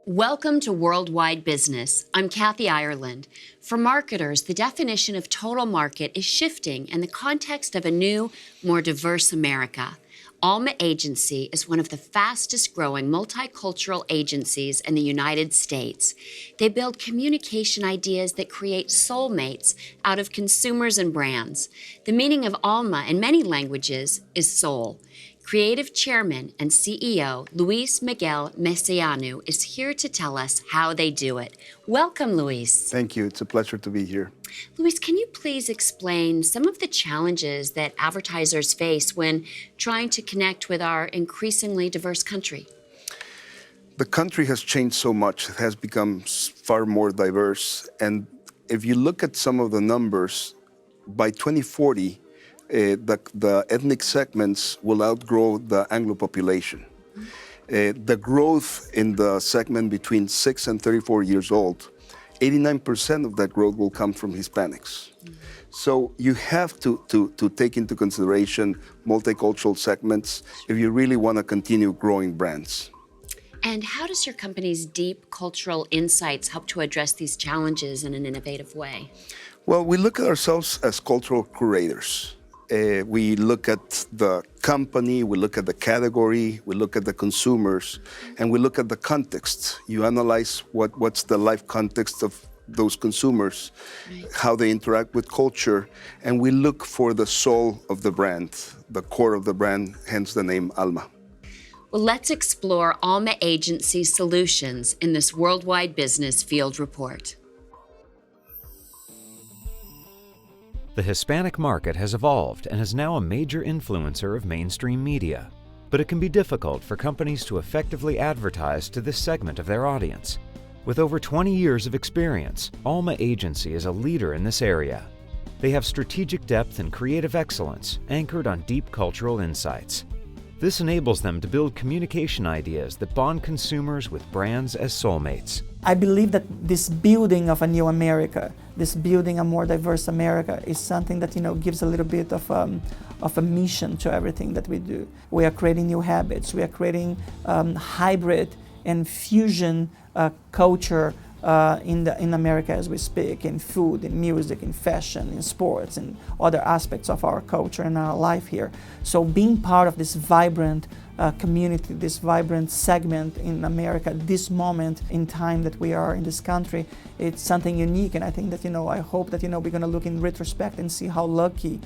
Welcome to Worldwide Business. I'm Kathy Ireland. For marketers, the definition of total market is shifting in the context of a new, more diverse America. Alma Agency is one of the fastest growing multicultural agencies in the United States. They build communication ideas that create soulmates out of consumers and brands. The meaning of Alma in many languages is soul. Creative Chairman and CEO Luis Miguel Messianu is here to tell us how they do it. Welcome, Luis. Thank you. It's a pleasure to be here. Luis, can you please explain some of the challenges that advertisers face when trying to connect with our increasingly diverse country? The country has changed so much. It has become far more diverse. And if you look at some of the numbers, by 2040, the ethnic segments will outgrow the Anglo population. The growth in the segment between 6 and 34 years old, 89% of that growth will come from Hispanics. So you have to take into consideration multicultural segments if you really want to continue growing brands. And how does your company's deep cultural insights help to address these challenges in an innovative way? Well, we look at ourselves as cultural curators. We look at the company, we look at the category, we look at the consumers, and we look at the context. You analyze what's the life context of those consumers, right, how they interact with culture, and we look for the soul of the brand, the core of the brand, hence the name Alma. Well, let's explore Alma Agency solutions in this Worldwide Business Field Report. The Hispanic market has evolved and is now a major influencer of mainstream media. But it can be difficult for companies to effectively advertise to this segment of their audience. With over 20 years of experience, Alma Agency is a leader in this area. They have strategic depth and creative excellence anchored on deep cultural insights. This enables them to build communication ideas that bond consumers with brands as soulmates. I believe that this building of a new America, this building a more diverse America, is something that gives a little bit of a mission to everything that we do. We are creating new habits. We are creating hybrid and fusion culture in America as we speak, in food, in music, in fashion, in sports, and other aspects of our culture and our life here. So being part of this vibrant community, this vibrant segment in America, this moment in time that we are in this country, it's something unique. And I think that, I hope that, we're going to look in retrospect and see how lucky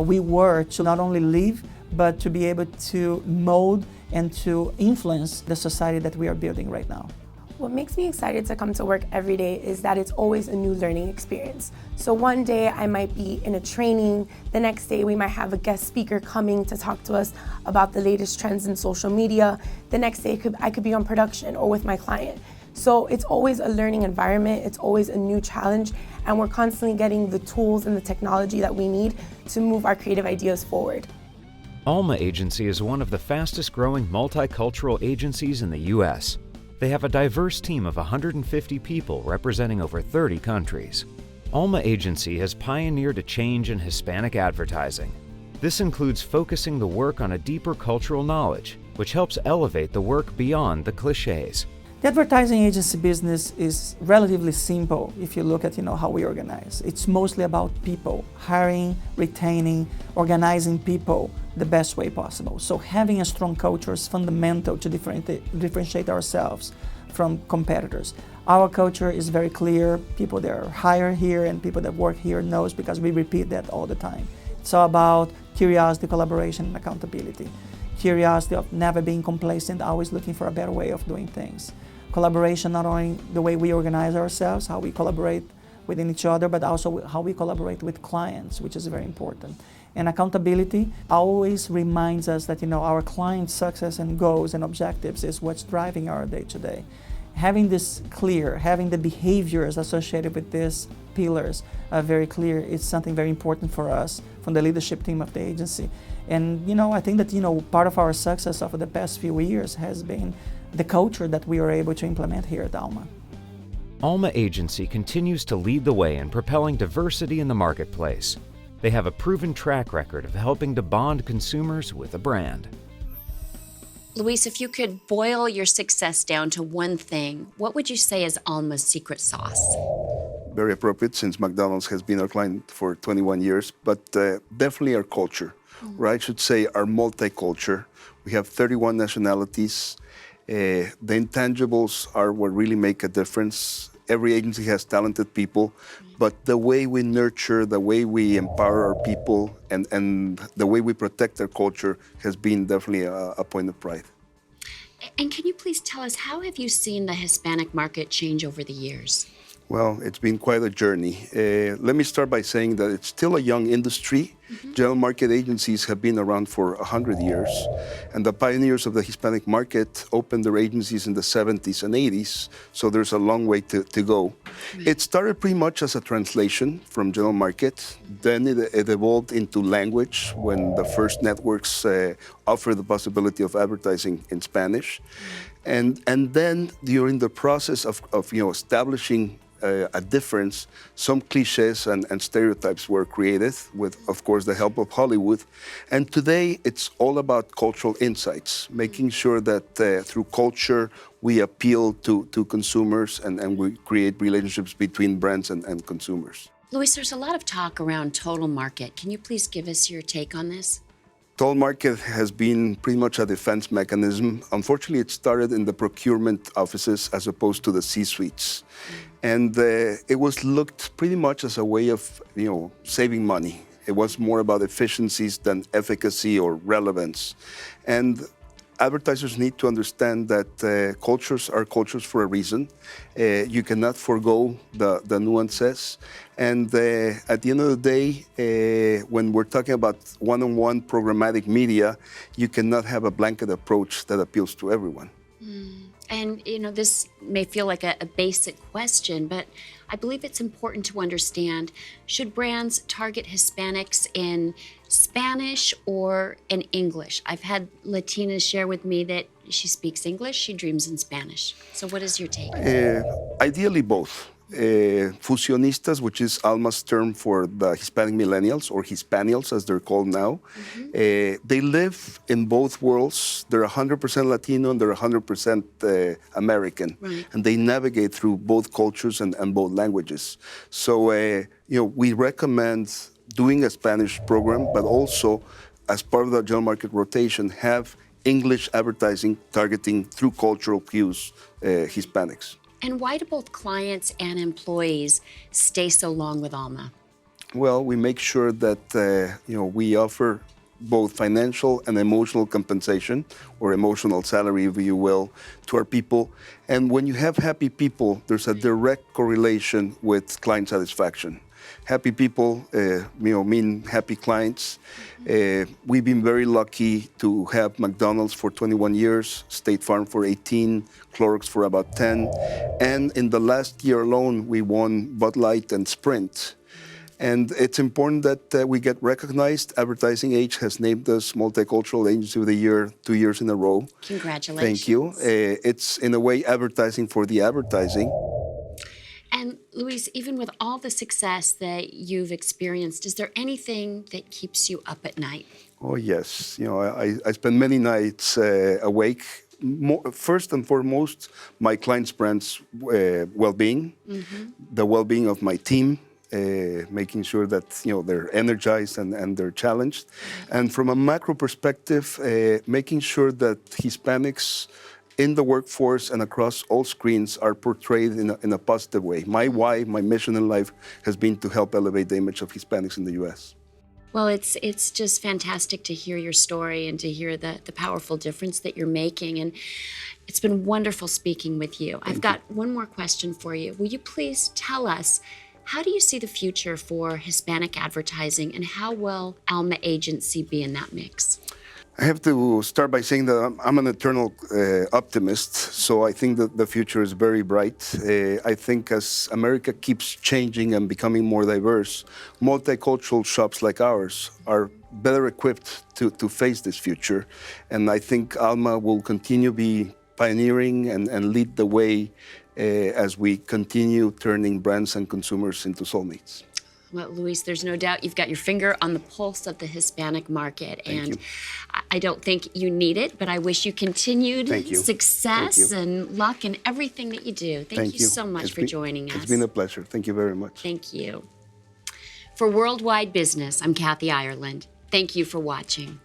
we were to not only live, but to be able to mold and to influence the society that we are building right now. What makes me excited to come to work every day is that it's always a new learning experience. So one day I might be in a training, the next day we might have a guest speaker coming to talk to us about the latest trends in social media. The next day I could be on production or with my client. So it's always a learning environment, it's always a new challenge, and we're constantly getting the tools and the technology that we need to move our creative ideas forward. Alma Agency is one of the fastest growing multicultural agencies in the U.S. They have a diverse team of 150 people representing over 30 countries. Alma Agency has pioneered a change in Hispanic advertising. This includes focusing the work on a deeper cultural knowledge, which helps elevate the work beyond the cliches. The advertising agency business is relatively simple if you look at how we organize. It's mostly about people, hiring, retaining, organizing people the best way possible. So having a strong culture is fundamental to differentiate ourselves from competitors. Our culture is very clear. People that are hired here and people that work here knows because we repeat that all the time. It's all about curiosity, collaboration, and accountability. Curiosity of never being complacent, always looking for a better way of doing things. Collaboration, not only the way we organize ourselves, how we collaborate within each other, but also how we collaborate with clients, which is very important. And accountability always reminds us that our clients' success and goals and objectives is what's driving our day-to-day. Having this clear, having the behaviors associated with these pillars very clear is something very important for us from the leadership team of the agency. And I think that part of our success over the past few years has been the culture that we are able to implement here at Alma. Alma Agency continues to lead the way in propelling diversity in the marketplace. They have a proven track record of helping to bond consumers with a brand. Luis, if you could boil your success down to one thing, what would you say is Alma's secret sauce? Very appropriate since McDonald's has been our client for 21 years, but definitely our culture, or I should say our multicultural. We have 31 nationalities. The intangibles are what really make a difference. Every agency has talented people, but the way we nurture, the way we empower our people, and the way we protect our culture has been definitely a point of pride. And can you please tell us, how have you seen the Hispanic market change over the years? Well, it's been quite a journey. Let me start by saying that it's still a young industry. General market agencies have been around for 100 years, and the pioneers of the Hispanic market opened their agencies in the 70s and 80s, so there's a long way to go. It started pretty much as a translation from general market, then it evolved into language when the first networks offered the possibility of advertising in Spanish. And then during the process of establishing a difference, some cliches and stereotypes were created with, of course, the help of Hollywood. And today, it's all about cultural insights, making sure that through culture, we appeal to consumers and we create relationships between brands and consumers. Luis, there's a lot of talk around total market. Can you please give us your take on this? Total market has been pretty much a defense mechanism. Unfortunately, it started in the procurement offices as opposed to the C-suites. And it was looked pretty much as a way of, saving money. It was more about efficiencies than efficacy or relevance. And advertisers need to understand that cultures are cultures for a reason. You cannot forego the nuances. And at the end of the day, when we're talking about one-on-one programmatic media, you cannot have a blanket approach that appeals to everyone. And, this may feel like a basic question, but I believe it's important to understand, should brands target Hispanics in Spanish or in English? I've had Latinas share with me that she speaks English, she dreams in Spanish. So what is your take? Ideally, both. Fusionistas, which is Alma's term for the Hispanic millennials, or Hispanials as they're called now, they live in both worlds. They're 100% Latino and they're 100% American. Right. And they navigate through both cultures and both languages. So, we recommend doing a Spanish program, but also, as part of the general market rotation, have English advertising targeting through cultural cues Hispanics. And why do both clients and employees stay so long with Alma? Well, we make sure that we offer both financial and emotional compensation, or emotional salary, if you will, to our people. And when you have happy people, there's a direct correlation with client satisfaction. Happy people, mean happy clients. We've been very lucky to have McDonald's for 21 years, State Farm for 18, Clorox for about 10. And in the last year alone, we won Bud Light and Sprint. And it's important that we get recognized. Advertising Age has named us Multicultural Agency of the Year 2 years in a row. Congratulations. Thank you. It's, in a way, advertising for the advertising. And Luis, even with all the success that you've experienced, is there anything that keeps you up at night? Oh, yes. I spend many nights awake. First and foremost, my clients' brands' well-being, the well-being of my team, making sure that they're energized and they're challenged. And from a macro perspective, making sure that Hispanics in the workforce and across all screens are portrayed in a positive way. My why, my mission in life has been to help elevate the image of Hispanics in the U.S. Well, it's just fantastic to hear your story and to hear the powerful difference that you're making. And it's been wonderful speaking with you. I've got one more question for you. Will you please tell us, how do you see the future for Hispanic advertising, and how will Alma Agency be in that mix? I have to start by saying that I'm an eternal optimist, so I think that the future is very bright. I think as America keeps changing and becoming more diverse, multicultural shops like ours are better equipped to face this future. And I think Alma will continue to be pioneering and lead the way as we continue turning brands and consumers into soulmates. Well, Luis, there's no doubt you've got your finger on the pulse of the Hispanic market. Thank you. I don't think you need it, but I wish you continued Thank you. success Thank you. and luck in everything that you do. Thank you so much for joining us. It's been a pleasure. Thank you very much. Thank you. For Worldwide Business, I'm Kathy Ireland. Thank you for watching.